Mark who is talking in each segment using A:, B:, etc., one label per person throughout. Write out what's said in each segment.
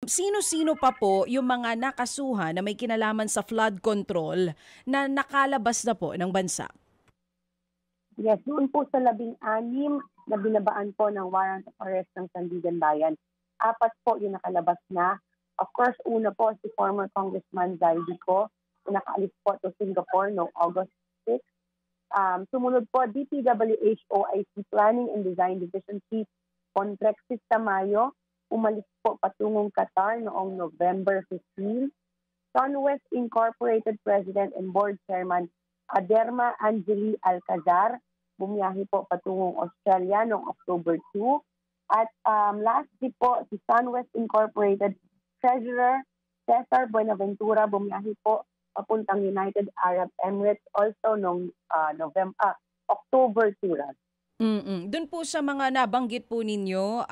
A: sino-sino pa po yung mga nakasuhan na may kinalaman sa flood control na nakalabas na po ng bansa?
B: Yes, doon po sa 16 na binabaan po ng warrant of arrest ng Sandigan Bayan, 4 po yung nakalabas na. Of course, una po si former Congressman Zaldico, na nakaalis po to Singapore noong August 6. Sumunod po, DPWH OIC Planning and Design Division Chief Contrexis Tamayo, umalis po patungong Qatar noong November 15. SunWest Incorporated President and Board Chairman Aderma Angeli Alcazar, bumiyahe po patungong Australia noong October 2. At lastly po, si SunWest Incorporated Treasurer Cesar Buenaventura, bumiyahe po papuntang United Arab Emirates also noong October 2.
A: Doon po sa mga nabanggit po ninyo,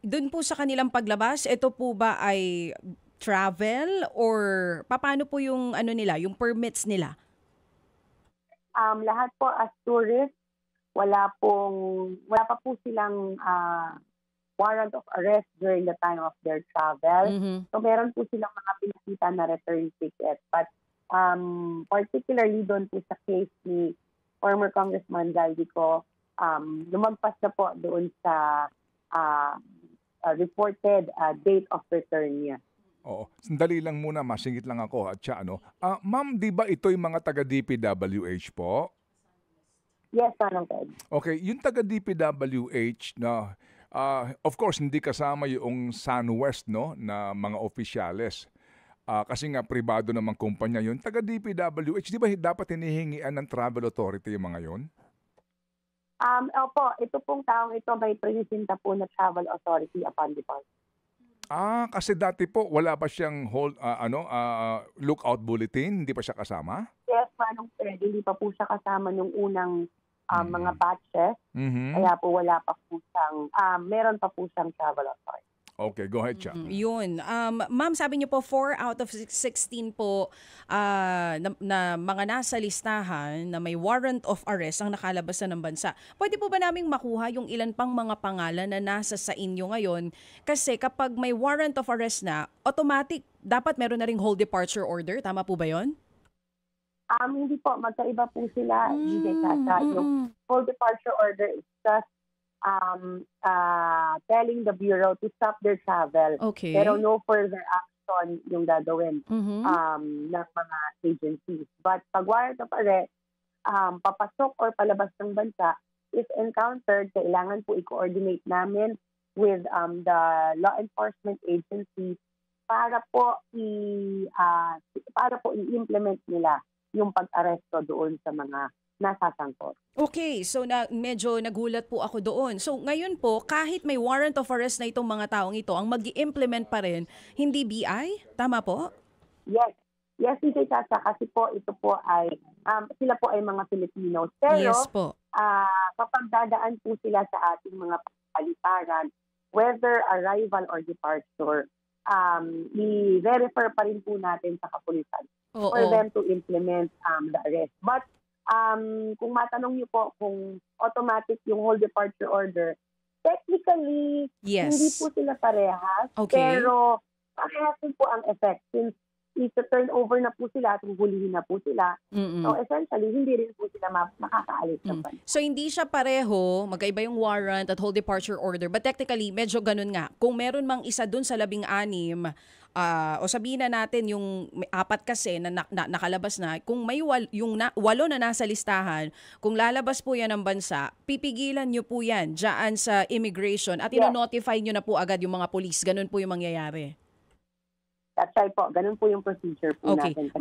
A: doon po sa kanilang paglabas, ito po ba ay travel or paano po yung ano nila, yung permits nila?
B: Lahat po as tourists, wala pa po silang warrant of arrest during the time of their travel. So meron po silang mga pinakita na return ticket. But particularly doon po sa case ni former Congressman Zaldico, lumagpas na po doon sa reported date of return niya.
C: Oo. Sandali lang muna, masingit lang ako. At siya, ma'am, di ba ito yung mga taga-DPWH po?
B: Yes, Manong Ted.
C: Okay, yung taga-DPWH na, of course, hindi kasama yung SunWest, no, na mga opisyales. Kasi nga, pribado namang kumpanya yun. Taga-DPWH, di ba dapat hinihingian ng travel authority yung mga yun?
B: Opo, ito pong taong ito may presinta po na travel authority upon departure.
C: Kasi dati po, wala pa siyang lookout bulletin? Hindi pa siya kasama?
B: Yes, Manong Ted, hindi pa po siya kasama nung unang mga batches. Kaya po wala pa po siyang, meron pa po siyang travel authority.
C: Okay, go ahead siya.
A: Yun. Ma'am, sabi niyo po 4 out of 16 po na mga nasa listahan na may warrant of arrest ang nakalabas na ng bansa. Pwede po ba naming makuha yung ilan pang mga pangalan na nasa sa inyo ngayon? Kasi kapag may warrant of arrest na, automatic, dapat meron na ring hold departure order. Tama po ba yun?
B: Hindi po. Magkaiba po sila, DJ Tata. Yung hold departure order is just telling the Bureau to stop their travel.
A: Okay.
B: Pero no further action yung gagawin ng mga agencies. But pag warrant of arrest, papasok or palabas ng bansa, if encountered, kailangan po i-coordinate namin with the law enforcement agencies para po i-implement nila yung pag-aresto doon sa mga nasasangkot.
A: Okay, so medyo nagulat po ako doon. So ngayon po, kahit may warrant of arrest na itong mga taong ito, ang mag-i-implement pa rin, hindi BI? Tama po?
B: Yes. Yes, hindi Tasa, kasi po ito po ay, sila po ay mga Filipinos. Pero
A: Yes po.
B: kapag dadaan po sila sa ating mga paliparan, whether arrival or departure, i-refer pa rin po natin sa kapulisan for them to implement the arrest. But kung matanong niyo po kung automatic yung hold departure order, technically,
A: Yes.
B: hindi po sila parehas.
A: Okay.
B: Pero parehas din po ang effect since i-turn over na po sila at huhulihin na po sila. So essentially, hindi rin po sila makakaalis ng bansa.
A: So hindi siya pareho, magkaiba yung warrant at hold departure order, but technically, medyo ganun nga. Kung meron mang isa dun sa 16, o sabihin na natin yung 4 kasi na nakalabas na, kung may 8 na nasa listahan, kung lalabas po yan ng bansa, pipigilan nyo po yan dyan sa immigration at ino-notify nyo na po agad yung mga police. Ganun po yung mangyayari.
B: That's right po. Ganun po yung procedure po natin.